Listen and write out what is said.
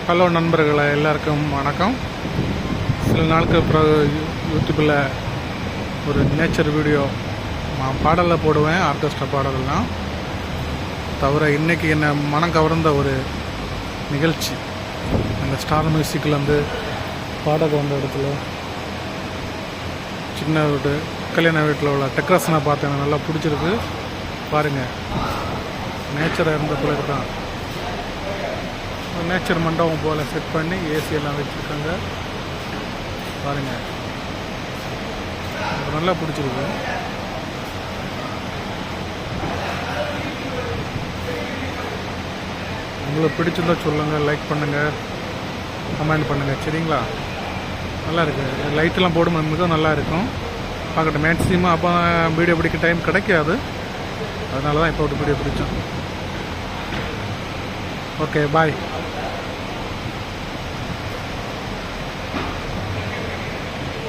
Hello நண்பர்களே, எல்லாருக்கும் வணக்கம். சில நாளுக்கு பிறகு யூடியூப்பில் ஒரு நேச்சர் வீடியோ பாடலில் போடுவேன், ஆர்கெஸ்ட்ரா பாடலாம் தவிர இன்றைக்கி என்னை மனம் கவர்ந்த ஒரு நிகழ்ச்சி. அந்த ஸ்டார் மியூசிக்கில் வந்து பாடக வந்த இடத்துல சின்ன வீடு கல்யாண வீட்டில் உள்ள டெக்கரேஷனை பார்த்து எனக்கு நல்லா பிடிச்சிருக்கு. பாருங்கள், நேச்சராக இருந்த பிள்ளைக்கு தான் நேச்சர் மண்டபம் போல் செட் பண்ணி ஏசியெல்லாம் வச்சுருக்காங்க. பாருங்கள், எனக்கு நல்லா பிடிச்சிருக்கு. உங்களுக்கு பிடிச்சிருந்தா சொல்லுங்கள், லைக் பண்ணுங்கள், கமெண்ட் பண்ணுங்கள், சரிங்களா? நல்லா இருக்குது. லைட்டெல்லாம் போடும்போது மிக நல்லா இருக்கும் பார்க்கட்டும். மேக்ஸிமம் அப்போ வீடியோ பிடிக்க டைம் கிடைக்காது, அதனால தான் இப்போ ஒரு வீடியோ பிடிச்சோம். ஓகே, பாய்.